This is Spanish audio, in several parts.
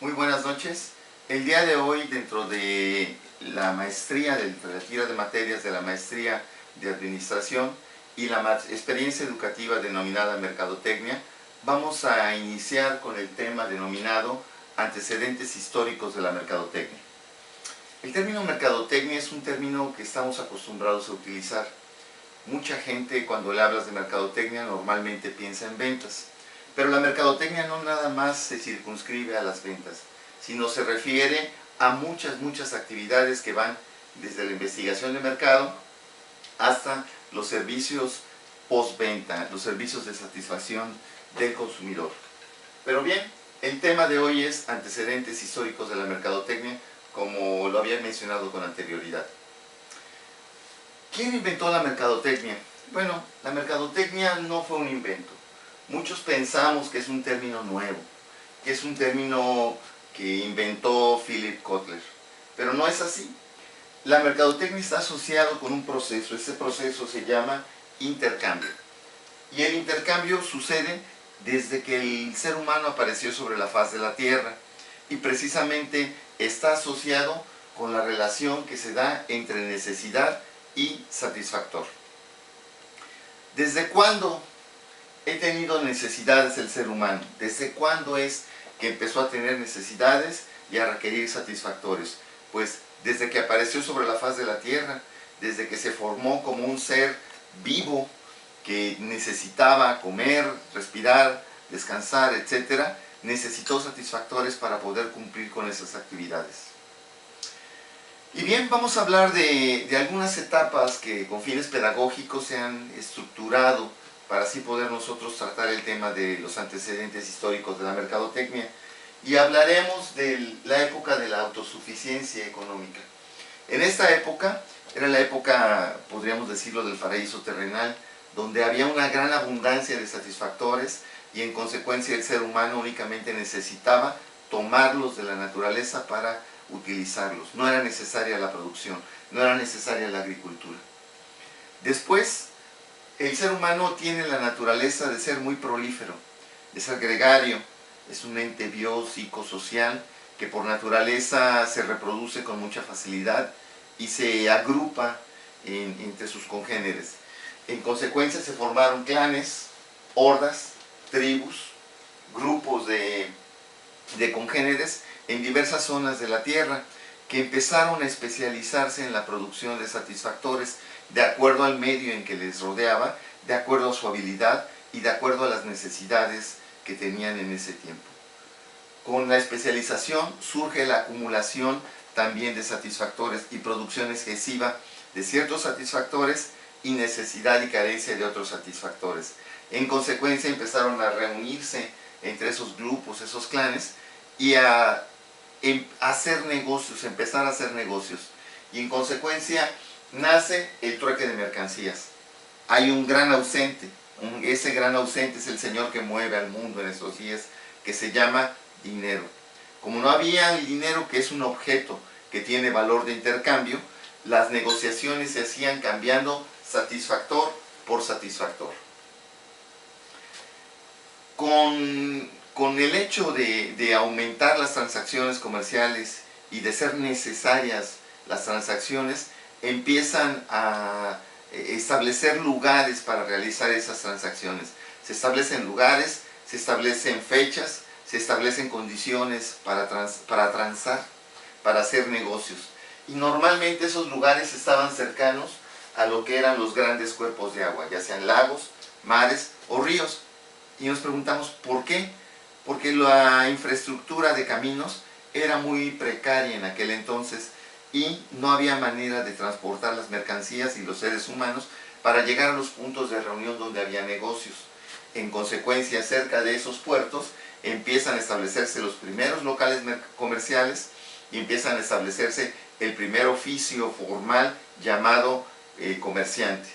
Muy buenas noches. El día de hoy, dentro de la maestría, de la tira de materias de la maestría de administración y la experiencia educativa denominada mercadotecnia, vamos a iniciar con el tema denominado antecedentes históricos de la mercadotecnia. El término mercadotecnia es un término que estamos acostumbrados a utilizar. Mucha gente, cuando le hablas de mercadotecnia, normalmente piensa en ventas. Pero la mercadotecnia no nada más se circunscribe a las ventas, sino se refiere a muchas actividades que van desde la investigación de mercado hasta los servicios postventa, los servicios de satisfacción del consumidor. Pero bien, el tema de hoy es antecedentes históricos de la mercadotecnia, como lo había mencionado con anterioridad. ¿Quién inventó la mercadotecnia? Bueno, la mercadotecnia no fue un invento. Muchos pensamos que es un término nuevo, que es un término que inventó Philip Kotler, pero no es así. La mercadotecnia está asociado con un proceso, ese proceso se llama intercambio. Y el intercambio sucede desde que el ser humano apareció sobre la faz de la Tierra, y precisamente está asociado con la relación que se da entre necesidad y satisfactor. ¿Desde cuándo he tenido necesidades el ser humano? ¿Desde cuándo es que empezó a tener necesidades y a requerir satisfactores? Pues desde que apareció sobre la faz de la Tierra, desde que se formó como un ser vivo que necesitaba comer, respirar, descansar, etc., necesitó satisfactores para poder cumplir con esas actividades. Y bien, vamos a hablar de algunas etapas que con fines pedagógicos se han estructurado para así poder nosotros tratar el tema de los antecedentes históricos de la mercadotecnia. Y hablaremos de la época de la autosuficiencia económica. En esta época, era la época, podríamos decirlo, del paraíso terrenal, donde había una gran abundancia de satisfactores y en consecuencia el ser humano únicamente necesitaba tomarlos de la naturaleza para utilizarlos. No era necesaria la producción, no era necesaria la agricultura. Después, el ser humano tiene la naturaleza de ser muy prolífero, de ser gregario, es un ente biopsicosocial que por naturaleza se reproduce con mucha facilidad y se agrupa entre sus congéneres. En consecuencia se formaron clanes, hordas, tribus, grupos de congéneres en diversas zonas de la Tierra que empezaron a especializarse en la producción de satisfactores de acuerdo al medio en que les rodeaba, de acuerdo a su habilidad y de acuerdo a las necesidades que tenían en ese tiempo. Con la especialización surge la acumulación también de satisfactores y producción excesiva de ciertos satisfactores y necesidad y carencia de otros satisfactores. En consecuencia empezaron a reunirse entre esos grupos, esos clanes, y a hacer negocios, empezar a hacer negocios. Y en consecuencia nace el trueque de mercancías. Hay un gran ausente, ese gran ausente es el señor que mueve al mundo en estos días, que se llama dinero. Como no había el dinero, que es un objeto que tiene valor de intercambio, las negociaciones se hacían cambiando satisfactor por satisfactor. Con el hecho de aumentar las transacciones comerciales y de ser necesarias las transacciones, empiezan a establecer lugares para realizar esas transacciones. Se establecen lugares, se establecen fechas, se establecen condiciones para transar, para hacer negocios. Y normalmente esos lugares estaban cercanos a lo que eran los grandes cuerpos de agua, ya sean lagos, mares o ríos. Y nos preguntamos, ¿por qué? Porque la infraestructura de caminos era muy precaria en aquel entonces y no había manera de transportar las mercancías y los seres humanos para llegar a los puntos de reunión donde había negocios. En consecuencia, cerca de esos puertos empiezan a establecerse los primeros locales comerciales y empiezan a establecerse el primer oficio formal llamado comerciante.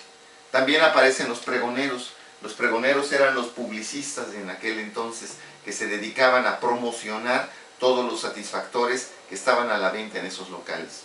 También aparecen los pregoneros. Los pregoneros eran los publicistas en aquel entonces que se dedicaban a promocionar todos los satisfactores que estaban a la venta en esos locales.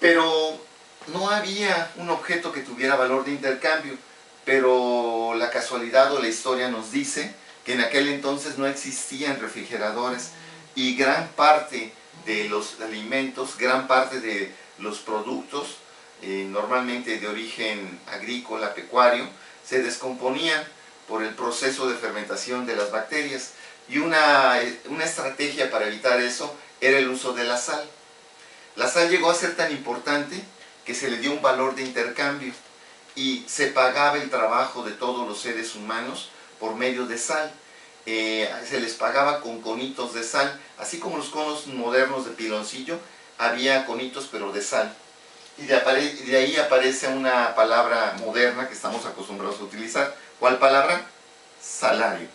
Pero no había un objeto que tuviera valor de intercambio, pero la casualidad o la historia nos dice que en aquel entonces no existían refrigeradores y gran parte de los alimentos, gran parte de los productos, normalmente de origen agrícola, pecuario, se descomponían por el proceso de fermentación de las bacterias. Y una estrategia para evitar eso era el uso de la sal. La sal llegó a ser tan importante que se le dio un valor de intercambio y se pagaba el trabajo de todos los seres humanos por medio de sal. Se les pagaba con conitos de sal, así como los conos modernos de piloncillo, había conitos pero de sal. Y de ahí aparece una palabra moderna que estamos acostumbrados a utilizar. ¿Cuál palabra? Salario.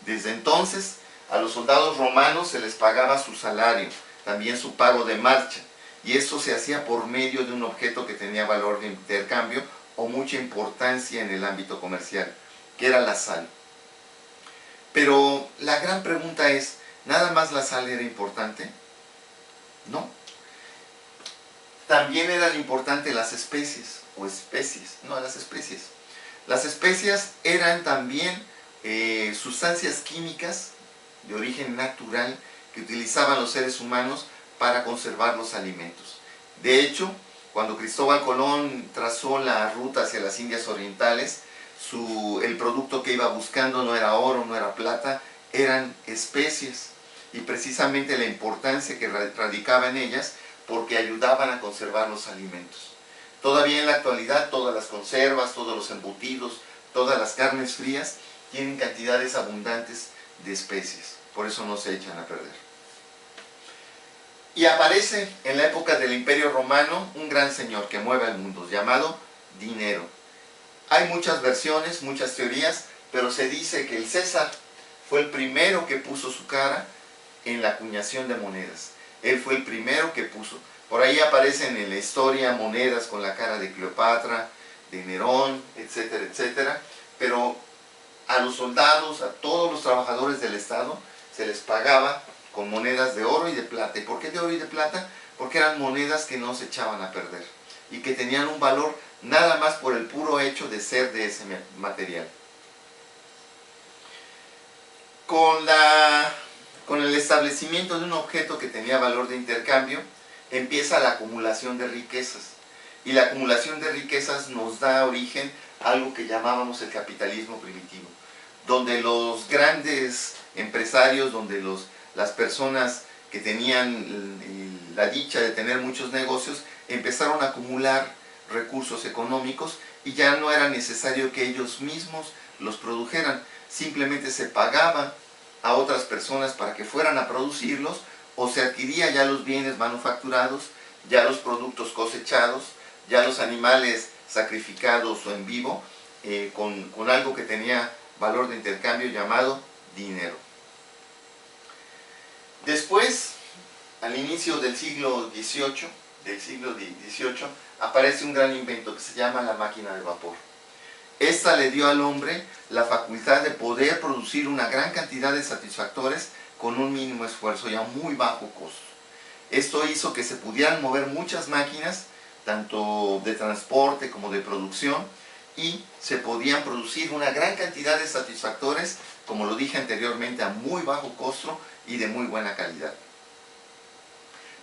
Desde entonces a los soldados romanos se les pagaba su salario, también su pago de marcha, y esto se hacía por medio de un objeto que tenía valor de intercambio o mucha importancia en el ámbito comercial, que era la sal. Pero la gran pregunta es, ¿nada más la sal era importante? No. También eran importantes las especies, o especies, no, las especies. Las especias eran también sustancias químicas de origen natural que utilizaban los seres humanos para conservar los alimentos. De hecho, cuando Cristóbal Colón trazó la ruta hacia las Indias Orientales, el producto que iba buscando no era oro, no era plata, eran especies. Y precisamente la importancia que radicaba en ellas, porque ayudaban a conservar los alimentos. Todavía en la actualidad todas las conservas, todos los embutidos, todas las carnes frías tienen cantidades abundantes de especies, por eso no se echan a perder. Y aparece en la época del Imperio Romano un gran señor que mueve al mundo, llamado dinero. Hay muchas versiones, muchas teorías, pero se dice que el César fue el primero que puso su cara en la acuñación de monedas. Él fue el primero que puso. Por ahí aparecen en la historia monedas con la cara de Cleopatra, de Nerón, etcétera, etcétera. Pero a los soldados, a todos los trabajadores del Estado, se les pagaba con monedas de oro y de plata. ¿Y por qué de oro y de plata? Porque eran monedas que no se echaban a perder y que tenían un valor nada más por el puro hecho de ser de ese material. Con el establecimiento de un objeto que tenía valor de intercambio, empieza la acumulación de riquezas. Y la acumulación de riquezas nos da origen a algo que llamábamos el capitalismo primitivo, donde los grandes empresarios, donde las personas que tenían la dicha de tener muchos negocios, empezaron a acumular recursos económicos y ya no era necesario que ellos mismos los produjeran, simplemente se pagaba a otras personas para que fueran a producirlos, o se adquiría ya los bienes manufacturados, ya los productos cosechados, ya los animales sacrificados o en vivo, con algo que tenía valor de intercambio llamado dinero. Después, al inicio del siglo XVIII, aparece un gran invento que se llama la máquina de vapor. Esta le dio al hombre la facultad de poder producir una gran cantidad de satisfactores con un mínimo esfuerzo y a muy bajo costo. Esto hizo que se pudieran mover muchas máquinas, tanto de transporte como de producción, y se podían producir una gran cantidad de satisfactores, como lo dije anteriormente, a muy bajo costo y de muy buena calidad.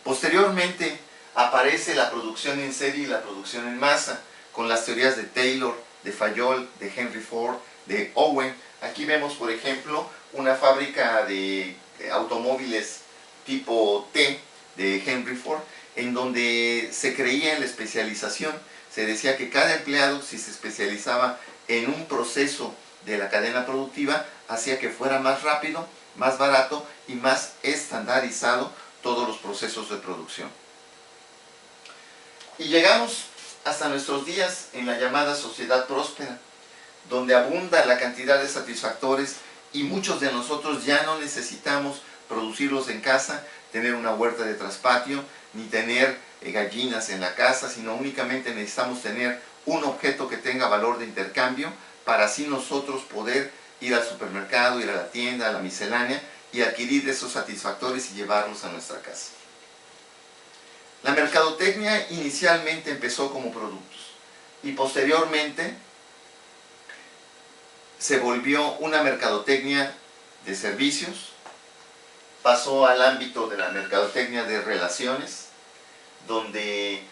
Posteriormente aparece la producción en serie y la producción en masa, con las teorías de Taylor, de Fayol, de Henry Ford, de Owen. Aquí vemos, por ejemplo, una fábrica de automóviles tipo T de Henry Ford, en donde se creía en la especialización. Se decía que cada empleado, si se especializaba en un proceso de la cadena productiva, hacía que fuera más rápido, más barato y más estandarizado todos los procesos de producción. Y llegamos hasta nuestros días en la llamada sociedad próspera, donde abunda la cantidad de satisfactores y muchos de nosotros ya no necesitamos producirlos en casa, tener una huerta de traspatio, ni tener gallinas en la casa, sino únicamente necesitamos tener un objeto que tenga valor de intercambio para así nosotros poder ir al supermercado, ir a la tienda, a la miscelánea y adquirir esos satisfactores y llevarlos a nuestra casa. La mercadotecnia inicialmente empezó como productos y posteriormente se volvió una mercadotecnia de servicios, pasó al ámbito de la mercadotecnia de relaciones, donde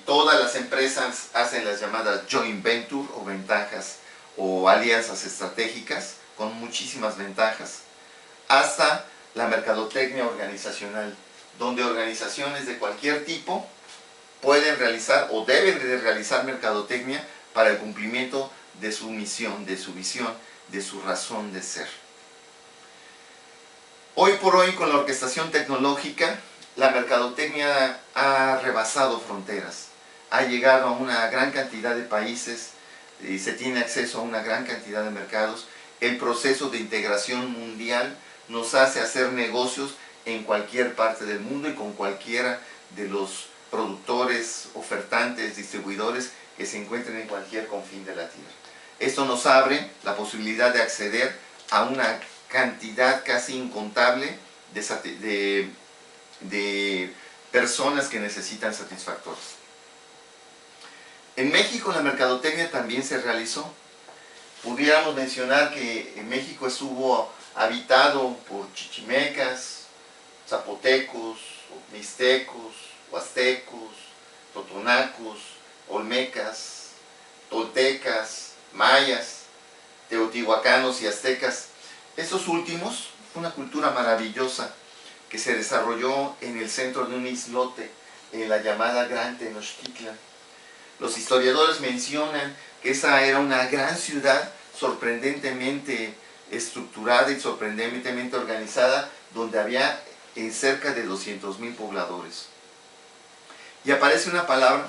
todas las empresas hacen las llamadas joint venture o ventajas o alianzas estratégicas con muchísimas ventajas, hasta la mercadotecnia organizacional, donde organizaciones de cualquier tipo pueden realizar o deben de realizar mercadotecnia para el cumplimiento de su misión, de su visión, de su razón de ser. Hoy por hoy, con la orquestación tecnológica, la mercadotecnia ha rebasado fronteras, ha llegado a una gran cantidad de países y se tiene acceso a una gran cantidad de mercados. El proceso de integración mundial nos hace hacer negocios en cualquier parte del mundo y con cualquiera de los productores, ofertantes, distribuidores que se encuentren en cualquier confín de la tierra. Esto nos abre la posibilidad de acceder a una cantidad casi incontable de personas que necesitan satisfactores. En México la mercadotecnia también se realizó. Pudiéramos mencionar que en México estuvo habitado por chichimecas, zapotecos, mixtecos, huastecos, totonacos, olmecas, toltecas, mayas, teotihuacanos y aztecas. Estos últimos, una cultura maravillosa que se desarrolló en el centro de un islote, en la llamada Gran Tenochtitlan. Los historiadores mencionan que esa era una gran ciudad sorprendentemente estructurada y sorprendentemente organizada, donde había cerca de 200,000 pobladores. Y aparece una palabra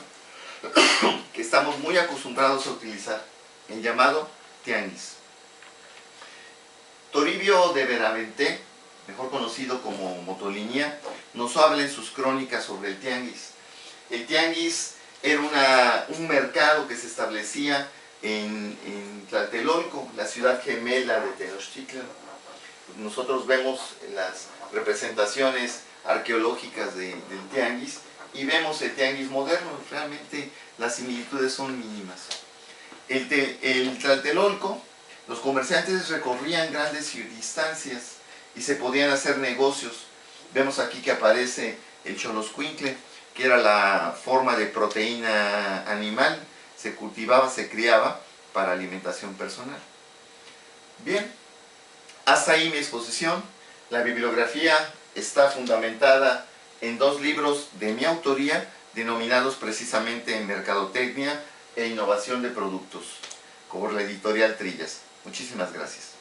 que estamos muy acostumbrados a utilizar, el llamado tianguis. Toribio de Benavente, mejor conocido como Motolinia, nos habla en sus crónicas sobre el tianguis. El tianguis era un mercado que se establecía en Tlatelolco, la ciudad gemela de Tenochtitlan. Nosotros vemos las representaciones arqueológicas del tianguis y vemos el tianguis moderno. Realmente las similitudes son mínimas. El Tlatelolco, los comerciantes recorrían grandes distancias y se podían hacer negocios. Vemos aquí que aparece el xoloscuincle, que era la forma de proteína animal, se cultivaba, se criaba para alimentación personal. Bien, hasta ahí mi exposición. La bibliografía está fundamentada en 2 libros de mi autoría, denominados precisamente Mercadotecnia e Innovación de Productos, por la editorial Trillas. Muchísimas gracias.